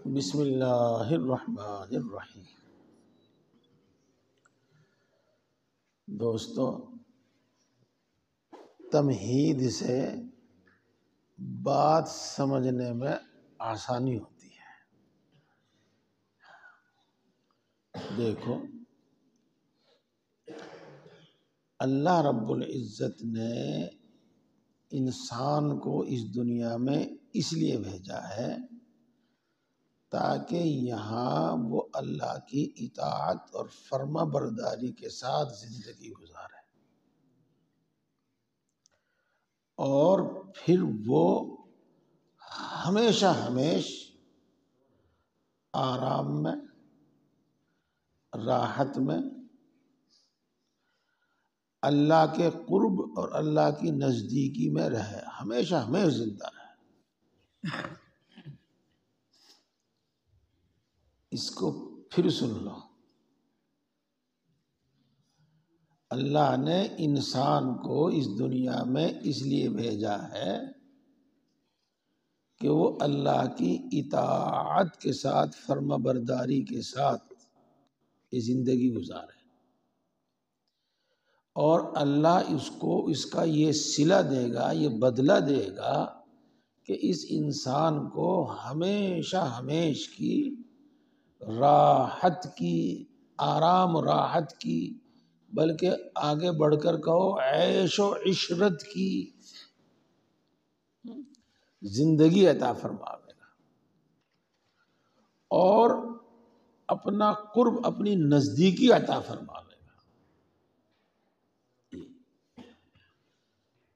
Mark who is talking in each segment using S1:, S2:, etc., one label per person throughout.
S1: بسم اللہ الرحمن الرحیم۔ دوستو، تمہید سے بات سمجھنے میں آسانی ہوتی ہے۔ دیکھو، اللہ رب العزت نے انسان کو اس دنیا میں اس لیے بھیجا ہے تاکہ یہاں وہ اللہ کی اطاعت اور فرما برداری کے ساتھ زندگی گزارے، اور پھر وہ ہمیشہ آرام میں، راحت میں، اللہ کے قرب اور اللہ کی نزدیکی میں رہے، ہمیشہ زندہ رہے۔ اس کو پھر سن لو، اللہ نے انسان کو اس دنیا میں اس لیے بھیجا ہے کہ وہ اللہ کی اطاعت کے ساتھ، فرما برداری کے ساتھ یہ زندگی گزارے، اور اللہ اس کو اس کا یہ صلہ دے گا، یہ بدلہ دے گا کہ اس انسان کو ہمیشہ کی راحت کی، آرام راحت کی، بلکہ آگے بڑھ کر کہو عیش و عشرت کی زندگی عطا فرماوے گا، اور اپنا قرب، اپنی نزدیکی عطا فرماوے گا۔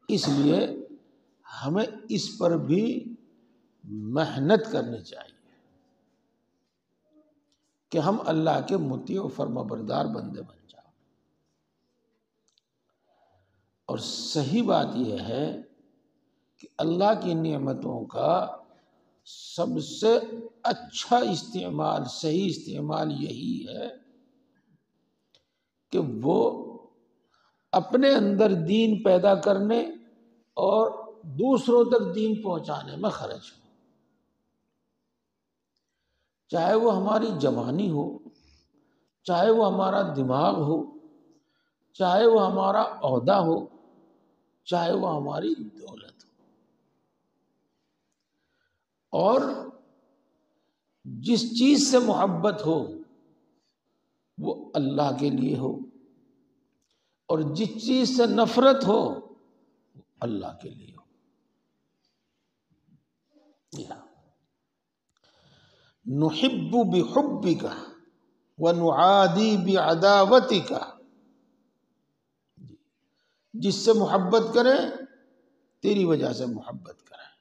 S1: اس لیے ہمیں اس پر بھی محنت کرنی چاہیے کہ ہم اللہ کے مطیع و فرما بردار بندے بن جائیں۔ اور صحیح بات یہ ہے کہ اللہ کی نعمتوں کا سب سے اچھا استعمال، صحیح استعمال یہی ہے کہ وہ اپنے اندر دین پیدا کرنے اور دوسروں تک دین پہنچانے میں خرچ ہو، چاہے وہ ہماری جوانی ہو، چاہے وہ ہمارا دماغ ہو، چاہے وہ ہمارا عہدہ ہو، چاہے وہ ہماری دولت ہو، اور جس چیز سے محبت ہو وہ اللہ کے لیے ہو، اور جس چیز سے نفرت ہو وہ اللہ کے لیے ہو۔ نحب بحبک ونعادی بعداوتک، جس سے محبت کریں تیری وجہ سے محبت کریں،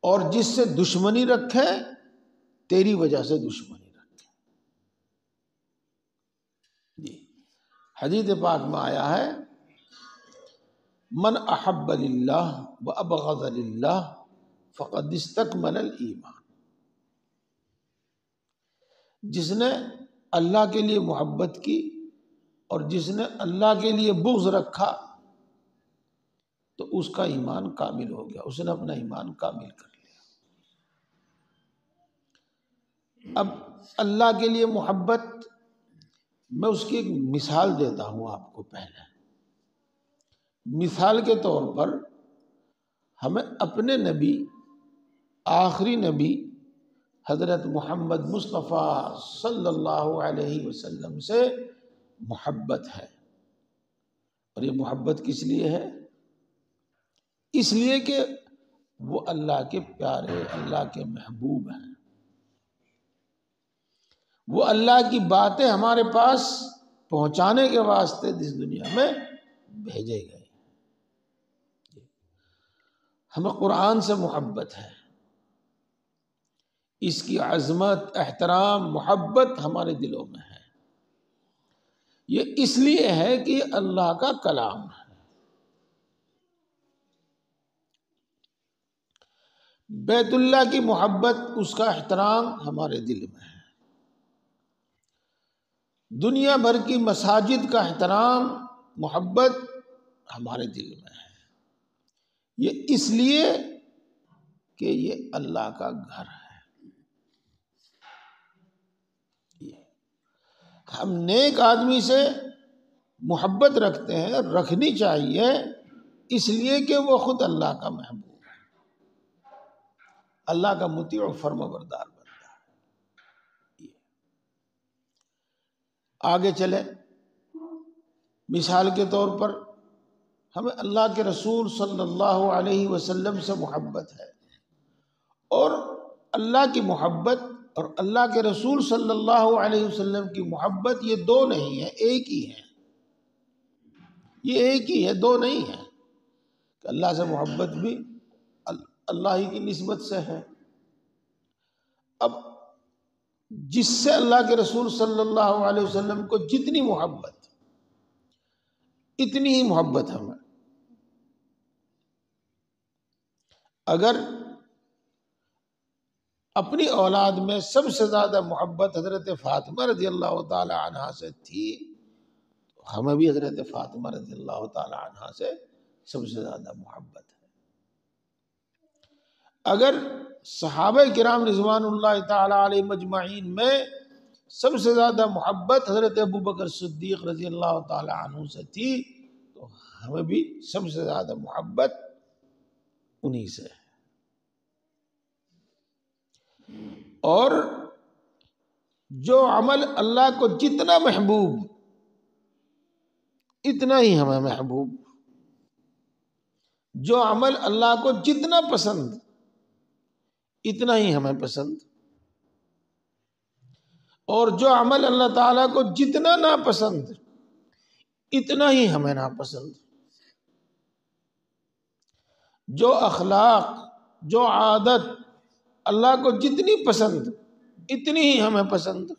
S1: اور جس سے دشمنی رکھیں تیری وجہ سے دشمنی رکھیں۔ حدیث پاک میں آیا ہے، من احب للہ وابغض للہ فقد استکمل الایمان، جس نے اللہ کے لیے محبت کی اور جس نے اللہ کے لیے بغض رکھا تو اس کا ایمان کامل ہو گیا، اس نے اپنا ایمان کامل کر لیا۔ اب اللہ کے لیے محبت، میں اس کی ایک مثال دیتا ہوں آپ کو۔ پہلے مثال کے طور پر ہمیں اپنے نبی، آخری نبی حضرت محمد مصطفیٰ صلی اللہ علیہ وسلم سے محبت ہے، اور یہ محبت کس لیے ہے؟ اس لیے کہ وہ اللہ کے پیارے، اللہ کے محبوب ہیں، وہ اللہ کی باتیں ہمارے پاس پہنچانے کے واسطے اس دنیا میں بھیجے گئے۔ ہمیں قرآن سے محبت ہے، اس کی عظمت، احترام، محبت ہمارے دلوں میں ہے۔ یہ اس لیے ہے کہ یہ اللہ کا کلام ہے۔ بیت اللہ کی محبت، اس کا احترام ہمارے دل میں ہے۔ دنیا بھر کی مساجد کا احترام، محبت ہمارے دل میں ہے۔ یہ اس لیے کہ یہ اللہ کا گھر ہے۔ ہم نیک آدمی سے محبت رکھتے ہیں، رکھنی چاہیے، اس لیے کہ وہ خود اللہ کا محبوب ہے، اللہ کا مطیع و فرما بردار بنتا ہے۔ آگے چلے، مثال کے طور پر ہمیں اللہ کے رسول صلی اللہ علیہ وسلم سے محبت ہے، اور اللہ کی محبت اور اللہ کے رسول صلی اللہ علیہ وسلم کی محبت یہ دو نہیں ہے، ایک ہی ہے، یہ ایک ہی ہے، دو نہیں ہے۔ کہ اللہ سے محبت بھی اللہ ہی کی نسبت سے ہے۔ اب جس سے اللہ کے رسول صلی اللہ علیہ وسلم کو جتنی محبت، اتنی ہی محبت ہمیں۔ اگر اپنی اولاد میں سب سے زیادہ محبت حضرت فاطمہ رضی اللہ تعالی عنہا سے تھی، تو ہمیں بھی حضرت فاطمہ رضی اللہ تعالی عنہا سے سب سے زیادہ محبت ہے۔ اگر صحابہ کرام رضوان اللہ تعالی علیہ مجمعین میں سب سے زیادہ محبت حضرت ابوبکر صدیق رضی اللہ تعالی عنہ سے تھی، تو ہمیں بھی سب سے زیادہ محبت انہی سے ہے۔ اور جو عمل اللہ کو جتنا محبوب، اتنا ہی ہمیں محبوب، جو عمل اللہ کو جتنا پسند، اتنا ہی ہمیں پسند، اور جو عمل اللہ تعالیٰ کو جتنا ناپسند، اتنا ہی ہمیں ناپسند۔ جو اخلاق، جو عادت اللہ کو جتنی پسند، اتنی ہی ہمیں پسند،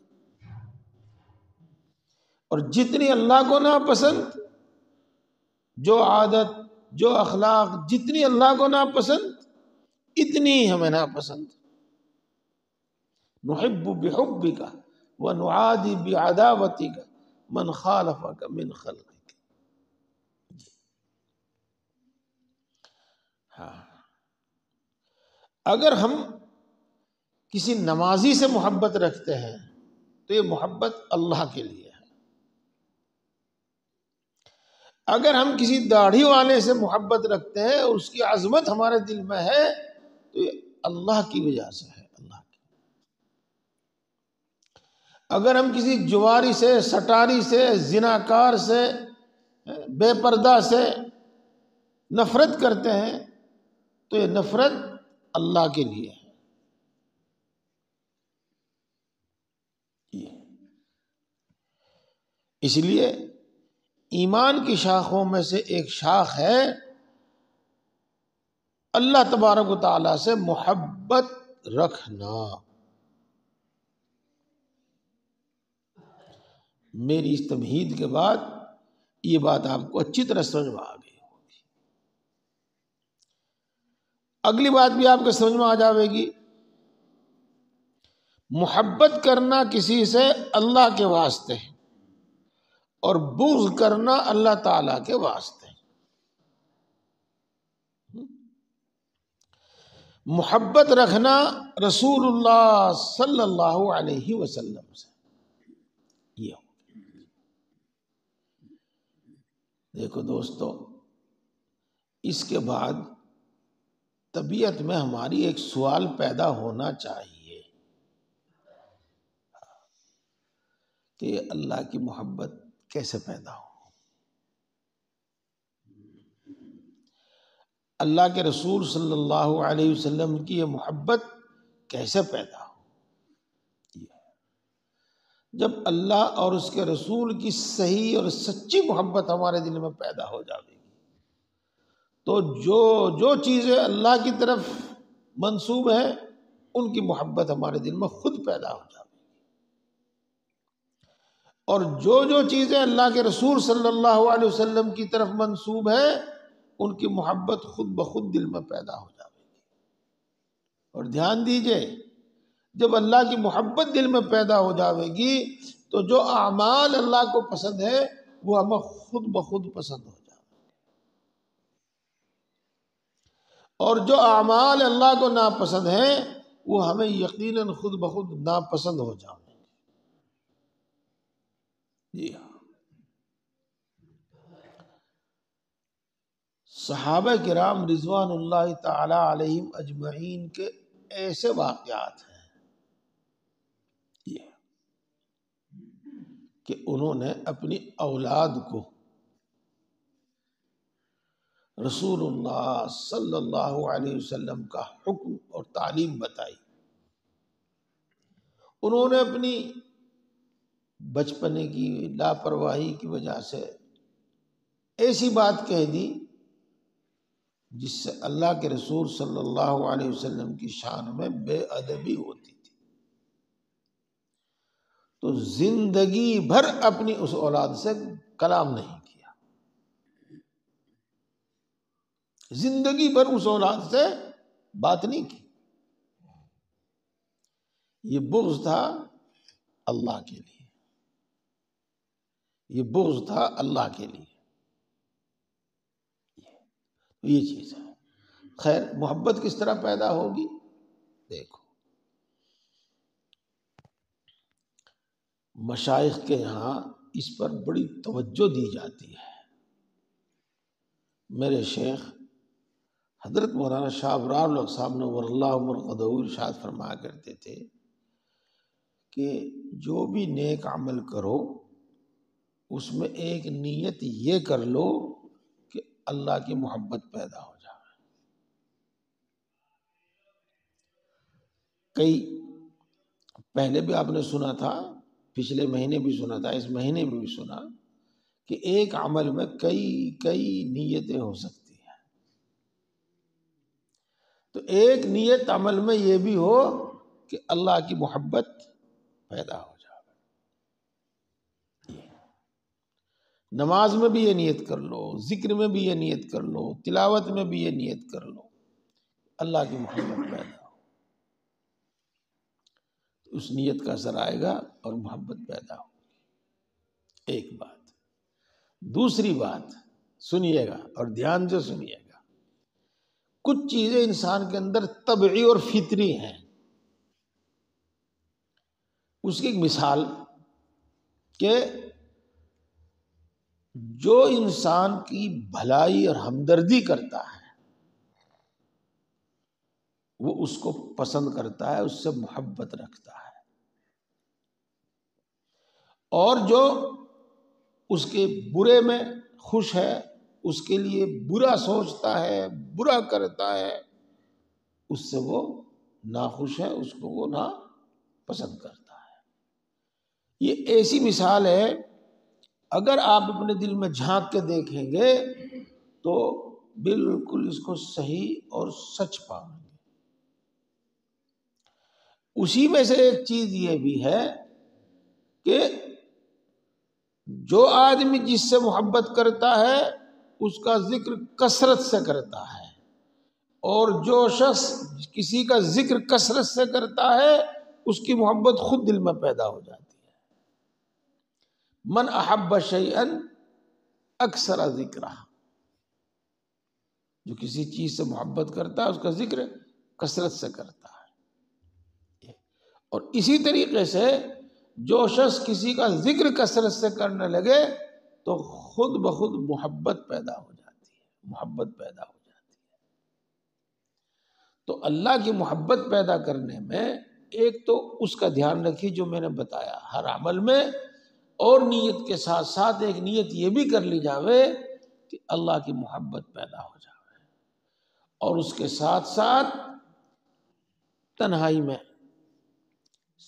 S1: اور جتنی اللہ کو ناپسند، جو عادت، جو اخلاق جتنی اللہ کو ناپسند، اتنی ہی ہمیں ناپسند۔ نحب بحبک ونعادی بعداوتک من خالفک من خلقک۔ اگر ہم کسی نمازی سے محبت رکھتے ہیں تو یہ محبت اللہ کے لیے ہے۔ اگر ہم کسی داڑھی والے سے محبت رکھتے ہیں اور اس کی عظمت ہمارے دل میں ہے تو یہ اللہ کی وجہ سے ہے، اللہ کی۔ اگر ہم کسی جواری سے، سٹاری سے، زناکار سے، بے پردہ سے نفرت کرتے ہیں تو یہ نفرت اللہ کے لیے ہے۔ اس لیے ایمان کی شاخوں میں سے ایک شاخ ہے اللہ تبارک و تعالیٰ سے محبت رکھنا۔ میری اس تمہید کے بعد یہ بات آپ کو اچھی طرح سمجھ میں آ گئی ہوگی۔ اگلی بات بھی آپ کو سمجھ میں آ جاوے گی۔ محبت کرنا کسی سے اللہ کے واسطے اور بغض کرنا اللہ تعالیٰ کے واسطے۔ محبت رکھنا رسول اللہ صلی اللہ علیہ وسلم سے، یہ ہو۔ دیکھو دوستو، اس کے بعد طبیعت میں ہماری ایک سوال پیدا ہونا چاہیے کہ اللہ کی محبت کیسے پیدا ہو، اللہ کے رسول صلی اللہ علیہ وسلم کی یہ محبت کیسے پیدا ہو۔ جب اللہ اور اس کے رسول کی صحیح اور سچی محبت ہمارے دل میں پیدا ہو جائے گی تو جو چیزیں اللہ کی طرف منسوب ہیں ان کی محبت ہمارے دل میں خود پیدا ہو جائے گی، اور جو چیزیں اللہ کے رسول صلی اللہ علیہ وسلم کی طرف منسوب ہیں ان کی محبت خود بخود دل میں پیدا ہو جائے گی۔ اور دھیان دیجئے، جب اللہ کی محبت دل میں پیدا ہو جائے گی تو جو اعمال اللہ کو پسند ہے وہ ہمیں خود بخود پسند ہو جائے گی، اور جو اعمال اللہ کو ناپسند ہیں وہ ہمیں یقیناً خود بخود ناپسند ہو جائیں گے۔ جی ہاں، صحابہ کرام رضوان اللہ تعالی علیہم اجمعین کے ایسے واقعات ہیں یہ کہ انہوں نے اپنی اولاد کو رسول اللہ صلی اللہ علیہ وسلم کا حکم اور تعلیم بتائی. انہوں نے اپنی بچپنے کی لاپرواہی کی وجہ سے ایسی بات کہہ دی جس سے اللہ کے رسول صلی اللہ علیہ وسلم کی شان میں بے ادبی ہوتی تھی. تو زندگی بھر اپنی اس اولاد سے کلام نہیں کیا، زندگی بھر اس اولاد سے بات نہیں کی. یہ بغض تھا اللہ کے لیے، یہ بغض تھا اللہ کے لیے. یہ چیز ہے. خیر، محبت کس طرح پیدا ہوگی؟ دیکھو، مشائخ کے یہاں اس پر بڑی توجہ دی جاتی ہے. میرے شیخ حضرت مولانا شاہ ابرار الحق صاحب نور اللہ مرقدہ ارشاد فرمایا کرتے تھے کہ جو بھی نیک عمل کرو اس میں ایک نیت یہ کر لو کہ اللہ کی محبت پیدا ہو جائے. کئی پہلے بھی آپ نے سنا تھا، پچھلے مہینے بھی سنا تھا، اس مہینے میں بھی سنا کہ ایک عمل میں کئی نیتیں ہو سکتی ہیں. تو ایک نیت عمل میں یہ بھی ہو کہ اللہ کی محبت پیدا ہو جائے. نماز میں بھی یہ نیت کر لو، ذکر میں بھی یہ نیت کر لو، تلاوت میں بھی یہ نیت کر لو، اللہ کی محبت پیدا ہو. اس نیت کا اثر آئے گا اور محبت پیدا ہو. ایک بات. دوسری بات سنیے گا اور دھیان سے سنیے گا. کچھ چیزیں انسان کے اندر طبعی اور فطری ہیں. اس کی ایک مثال کہ جو انسان کی بھلائی اور ہمدردی کرتا ہے وہ اس کو پسند کرتا ہے، اس سے محبت رکھتا ہے. اور جو اس کے برے میں خوش ہے، اس کے لیے برا سوچتا ہے، برا کرتا ہے، اس سے وہ ناخوش ہے، اس کو وہ ناپسند کرتا ہے. یہ ایسی مثال ہے، اگر آپ اپنے دل میں جھانک کے دیکھیں گے تو بالکل اس کو صحیح اور سچ پائیں گے. اسی میں سے ایک چیز یہ بھی ہے کہ جو آدمی جس سے محبت کرتا ہے اس کا ذکر کثرت سے کرتا ہے، اور جو شخص کسی کا ذکر کثرت سے کرتا ہے اس کی محبت خود دل میں پیدا ہو جاتی ہے. من احب شیئا اکثر ذکرہ، جو کسی چیز سے محبت کرتا ہے اس کا ذکر کثرت سے کرتا ہے. اور اسی طریقے سے جو شخص کسی کا ذکر کثرت سے کرنے لگے تو خود بخود محبت پیدا ہو جاتی ہے، محبت پیدا ہو جاتی ہے. تو اللہ کی محبت پیدا کرنے میں ایک تو اس کا دھیان رکھیے جو میں نے بتایا ہر عمل میں، اور نیت کے ساتھ ساتھ ایک نیت یہ بھی کر لی جاوے کہ اللہ کی محبت پیدا ہو جاوے. اور اس کے ساتھ ساتھ تنہائی میں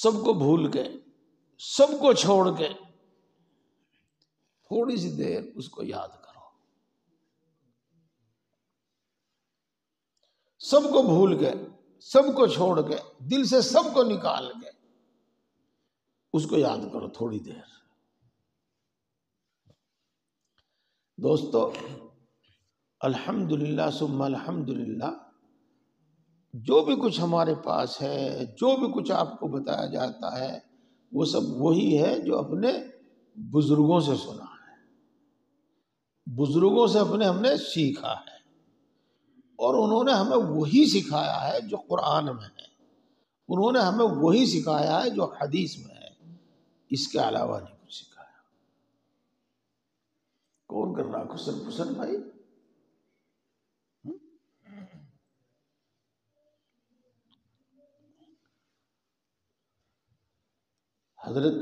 S1: سب کو بھول کے، سب کو چھوڑ کے تھوڑی سی دیر اس کو یاد کرو. سب کو بھول کے، سب کو چھوڑ کے، دل سے سب کو نکال کے اس کو یاد کرو تھوڑی دیر. دوستو، الحمدللہ ثم الحمدللہ، جو بھی کچھ ہمارے پاس ہے، جو بھی کچھ آپ کو بتایا جاتا ہے وہ سب وہی ہے جو اپنے بزرگوں سے سنا ہے، بزرگوں سے ہم نے سیکھا ہے، اور انہوں نے ہمیں وہی سکھایا ہے جو قرآن میں ہے، انہوں نے ہمیں وہی سکھایا ہے جو حدیث میں ہے. اس کے علاوہ نہیں کچھ سکھایا. کون کر رہا خسر پسر بھائی؟ حضرت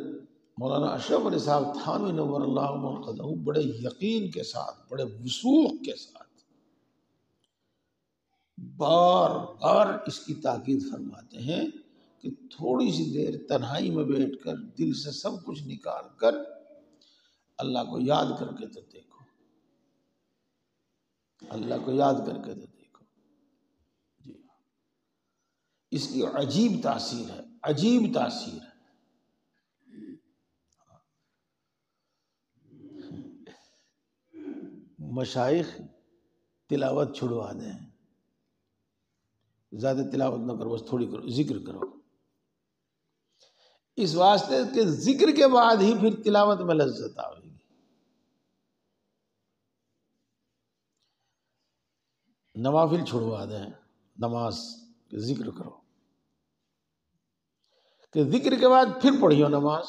S1: مولانا اشرف علی صاحب تھانوی نور اللہ مرقدہ بڑے یقین کے ساتھ، بڑے وثوق کے ساتھ بار بار اس کی تاکید فرماتے ہیں کہ تھوڑی سی دیر تنہائی میں بیٹھ کر دل سے سب کچھ نکال کر اللہ کو یاد کر کے تو دیکھو، اللہ کو یاد کر کے تو دیکھو جی، اس کی عجیب تاثیر ہے، عجیب تاثیر ہے۔ مشائخ تلاوت چھڑوا دیں، زیادہ تلاوت نہ کرو، بس تھوڑی کرو، ذکر کرو، اس واسطے کہ ذکر کے بعد ہی پھر تلاوت میں لذت آئے گی۔ نوافل چھڑوا دیں، نماز ذکر کرو، کہ ذکر کے بعد پھر پڑھیو نماز۔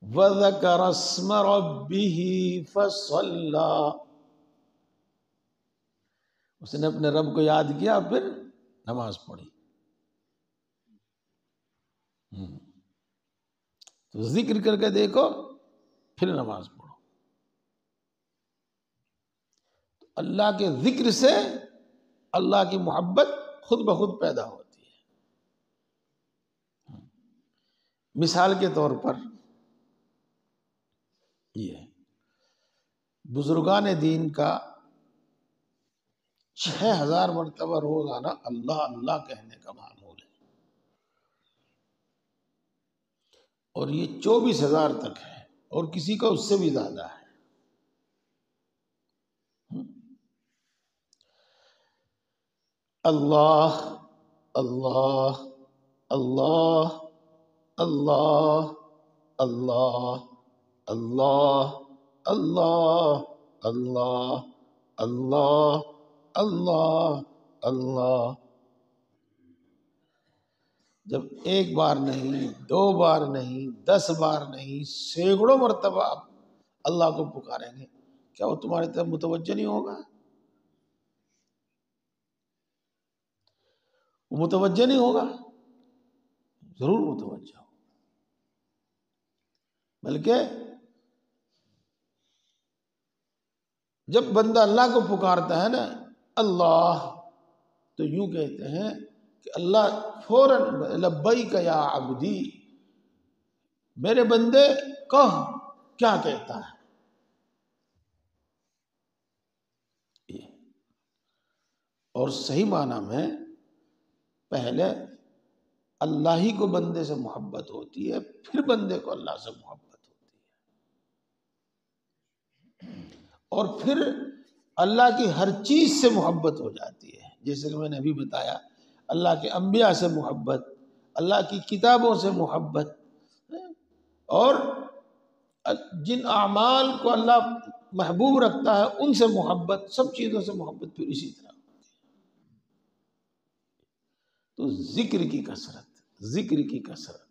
S1: وَذَكَرَ اسْمَ رَبِّهِ فَصَلَّى، اس نے اپنے رب کو یاد کیا پھر نماز پڑھی۔ تو ذکر کر کے دیکھو پھر نماز پڑھو، تو اللہ کے ذکر سے اللہ کی محبت خود بخود پیدا ہوتی ہے۔ مثال کے طور پر یہ بزرگان دین کا 6000 مرتبہ روزانہ اللہ اللہ کہنے کا معمول ہے، اور یہ 24000 تک ہے، اور کسی کا اس سے بھی زیادہ ہے۔ اللہ اللہ اللہ اللہ اللہ اللہ اللہ اللہ اللہ اللہ اللہ، جب ایک بار نہیں، 2 بار نہیں، 10 بار نہیں، سینکڑوں مرتبہ آپ اللہ کو پکاریں گے، کیا وہ تمہاری طرف متوجہ نہیں ہوگا؟ وہ متوجہ نہیں ہوگا؟ ضرور متوجہ ہو، بلکہ جب بندہ اللہ کو پکارتا ہے نا اللہ، تو یوں کہتے ہیں کہ اللہ فوراً لبیک یا عبدی، میرے بندے کہو کیا کہتا ہے۔ اور صحیح معنی میں پہلے اللہ ہی کو بندے سے محبت ہوتی ہے، پھر بندے کو اللہ سے محبت ہوتی ہے، اور پھر اللہ کی ہر چیز سے محبت ہو جاتی ہے، جیسے کہ میں نے ابھی بتایا، اللہ کے انبیاء سے محبت، اللہ کی کتابوں سے محبت، اور جن اعمال کو اللہ محبوب رکھتا ہے ان سے محبت، سب چیزوں سے محبت پھر اسی طرح ہوتی ہے۔ تو ذکر کی کثرت، ذکر کی کثرت،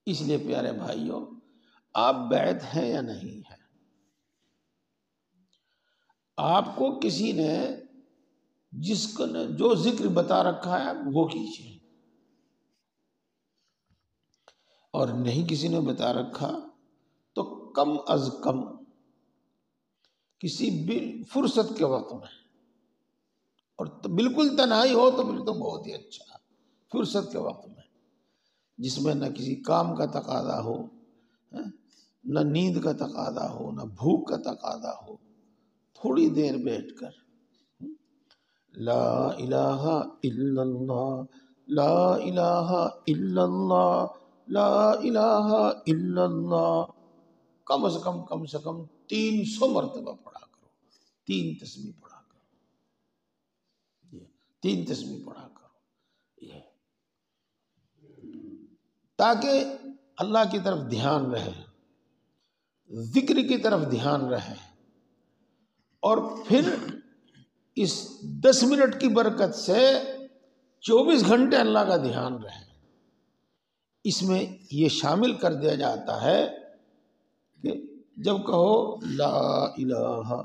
S1: اس لیے پیارے بھائیوں، آپ بیعت ہیں یا نہیں ہیں، آپ کو کسی نے جس کو جو ذکر بتا رکھا ہے وہ کیجیے، اور نہیں کسی نے بتا رکھا تو کم از کم کسی فرصت کے وقت میں، اور بالکل تنہائی ہو تو پھر تو بہت ہی اچھا، فرصت کے وقت میں جس میں نہ کسی کام کا تقاضا ہو، نہ نیند کا تقاضا ہو، نہ بھوک کا تقاضا ہو، تھوڑی دیر بیٹھ کر لا الہ الا اللہ، لا الہ الا اللہ، لا الہ الا اللہ، کم سے کم 300 مرتبہ پڑھا کرو، 3 تسبیح پڑھا کرو، 3 تسبیح پڑھا کرو، یہ تاکہ اللہ کی طرف دھیان رہے، ذکر کی طرف دھیان رہے، اور پھر اس 10 منٹ کی برکت سے 24 گھنٹے اللہ کا دھیان رہے۔ اس میں یہ شامل کر دیا جاتا ہے کہ جب کہو لا الہ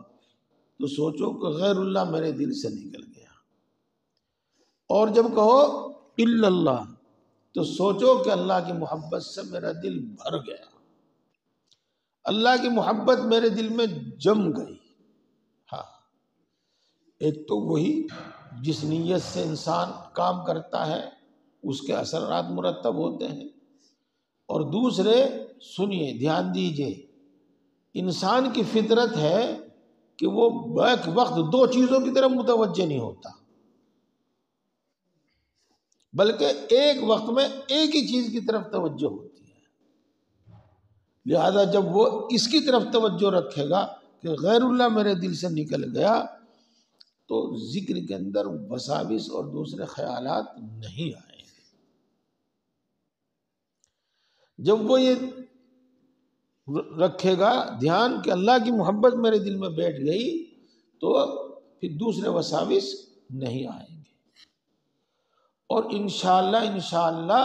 S1: تو سوچو کہ غیر اللہ میرے دل سے نکل گیا، اور جب کہو الا اللہ تو سوچو کہ اللہ کی محبت سے میرا دل بھر گیا، اللہ کی محبت میرے دل میں جم گئی۔ ہاں، ایک تو وہی جس نیت سے انسان کام کرتا ہے اس کے اثرات مرتب ہوتے ہیں، اور دوسرے سنیے دھیان دیجئے، انسان کی فطرت ہے کہ وہ بیک وقت دو چیزوں کی طرف متوجہ نہیں ہوتا، بلکہ ایک وقت میں ایک ہی چیز کی طرف توجہ ہوتی ہے۔ لہذا جب وہ اس کی طرف توجہ رکھے گا کہ غیر اللہ میرے دل سے نکل گیا، تو ذکر کے اندر وساوس اور دوسرے خیالات نہیں آئیں گے۔ جب وہ یہ رکھے گا دھیان کہ اللہ کی محبت میرے دل میں بیٹھ گئی، تو پھر دوسرے وساوس نہیں آئیں گے، اور انشاءاللہ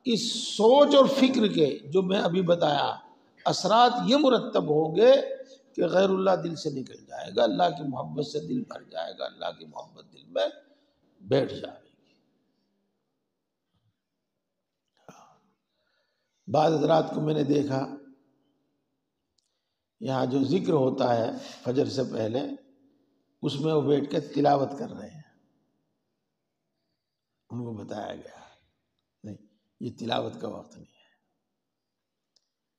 S1: اس سوچ اور فکر کے جو میں ابھی بتایا اثرات یہ مرتب ہوں گے کہ غیر اللہ دل سے نکل جائے گا، اللہ کی محبت سے دل بھر جائے گا، اللہ کی محبت دل میں بیٹھ جائے گی۔ بعض حضرات کو میں نے دیکھا یہاں جو ذکر ہوتا ہے فجر سے پہلے، اس میں وہ بیٹھ کے تلاوت کر رہے ہیں، ان کو بتایا گیا نہیں، یہ تلاوت کا وقت نہیں ہے،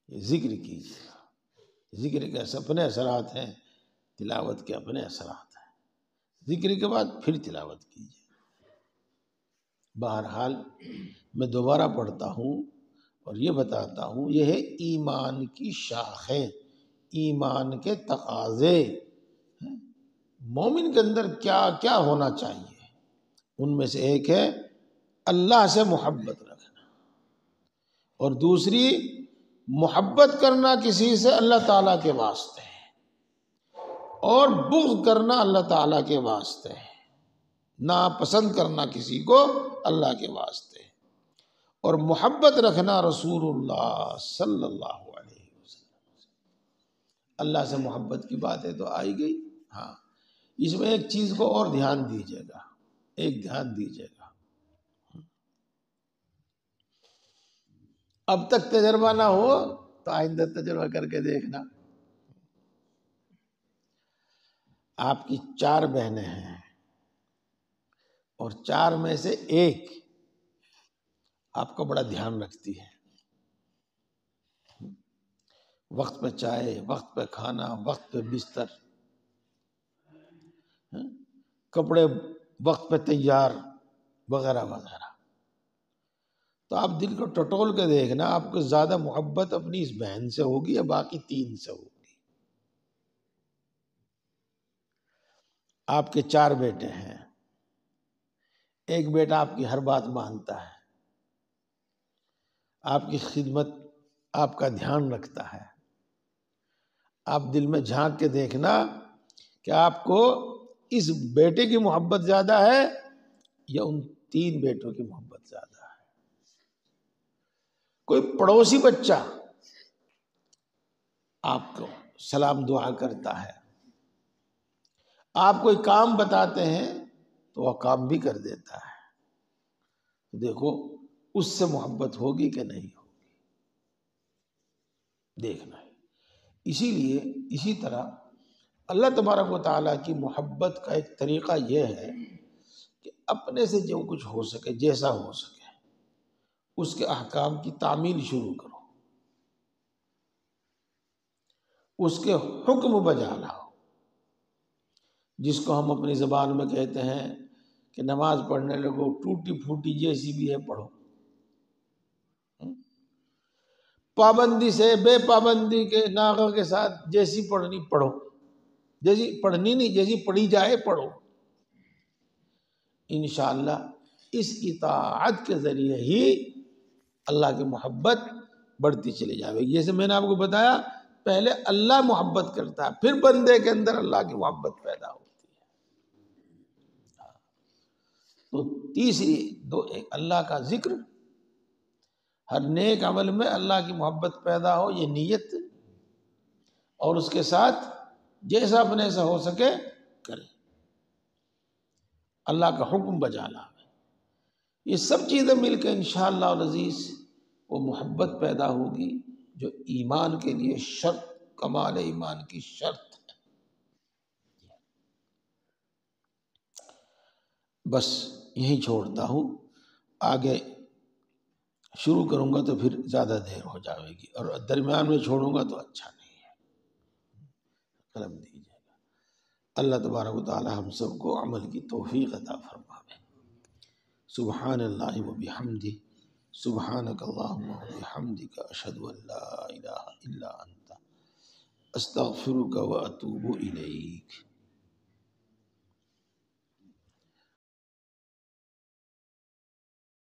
S1: یہ ذکر کیجیے گا۔ ذکر کے اپنے اثرات ہیں، تلاوت کے اپنے اثرات ہیں، ذکر کے بعد پھر تلاوت کیجیے۔ بہرحال میں دوبارہ پڑھتا ہوں اور یہ بتاتا ہوں، یہ ہے ایمان کی شاخیں، ایمان کے تقاضے، مومن کے اندر کیا کیا ہونا چاہیے۔ ان میں سے ایک ہے اللہ سے محبت رکھنا، اور دوسری محبت کرنا کسی سے اللہ تعالیٰ کے واسطے، اور بغض کرنا اللہ تعالیٰ کے واسطے، ناپسند کرنا کسی کو اللہ کے واسطے، اور محبت رکھنا رسول اللہ صلی اللہ علیہ وسلم۔ اللہ سے محبت کی باتیں تو آئی گئی، ہاں اس میں ایک چیز کو اور دھیان دیجیے گا، ایک دھیان دیجیے گا، اب تک تجربہ نہ ہو تو آئندہ تجربہ کر کے دیکھنا۔ آپ کی 4 بہنیں ہیں، اور 4 میں سے ایک آپ کا بڑا دھیان رکھتی ہے، وقت پہ چائے، وقت پہ کھانا، وقت پہ بستر، کپڑے وقت پہ تیار، وغیرہ وغیرہ۔ تو آپ دل کو ٹٹول کے دیکھنا، آپ کو زیادہ محبت اپنی اس بہن سے ہوگی یا باقی 3 سے ہوگی۔ آپ کے 4 بیٹے ہیں، ایک بیٹا آپ کی ہر بات مانتا ہے، آپ کی خدمت، آپ کا دھیان رکھتا ہے۔ آپ دل میں جھانک کے دیکھنا کہ آپ کو اس بیٹے کی محبت زیادہ ہے یا ان 3 بیٹوں کی محبت زیادہ ہے۔ کوئی پڑوسی بچہ آپ کو سلام دعا کرتا ہے، آپ کوئی کام بتاتے ہیں تو وہ کام بھی کر دیتا ہے، دیکھو اس سے محبت ہوگی کہ نہیں ہوگی، دیکھنا ہے۔ اسی لیے اسی طرح اللہ تبارک و تعالیٰ کی محبت کا ایک طریقہ یہ ہے کہ اپنے سے جو کچھ ہو سکے، جیسا ہو سکے، اس کے احکام کی تعمیل شروع کرو، اس کے حکم بجا لاؤ۔ جس کو ہم اپنی زبان میں کہتے ہیں کہ نماز پڑھنے لگو، ٹوٹی پھوٹی جیسی بھی ہے پڑھو، پابندی سے بے پابندی کے ناغہ کے ساتھ جیسی پڑھنی پڑھو، جیسی پڑھنی نہیں، جیسی پڑھی جائے پڑھو۔ انشاءاللہ اس اطاعت کے ذریعے ہی اللہ کی محبت بڑھتی چلی جائے گی۔ جیسے میں نے آپ کو بتایا، پہلے اللہ محبت کرتا ہے، پھر بندے کے اندر اللہ کی محبت پیدا ہوتی ہے۔ تو تیسری ایک اللہ کا ذکر، ہر نیک عمل میں اللہ کی محبت پیدا ہو، یہ نیت، اور اس کے ساتھ جیسا اپنے سے ہو سکے کرے، اللہ کا حکم بجا لاوے۔ یہ سب چیزیں مل کے انشاءاللہ العزیز وہ محبت پیدا ہوگی جو ایمان کے لیے شرط، کمال ایمان کی شرط ہے۔ بس یہیں چھوڑتا ہوں، آگے شروع کروں گا تو پھر زیادہ دیر ہو جائے گی، اور درمیان میں چھوڑوں گا تو اچھا نہیں ہے۔ قلم دیجیے گا۔ اللہ تبارک و تعالی ہم سب کو عمل کی توفیق عطا فرمائے۔ سبحان اللہ و بحمدہ، سبحانک اللہم و بحمدک، اشہد ان لا الہ الا انت، استغفرک و اتوب الیک۔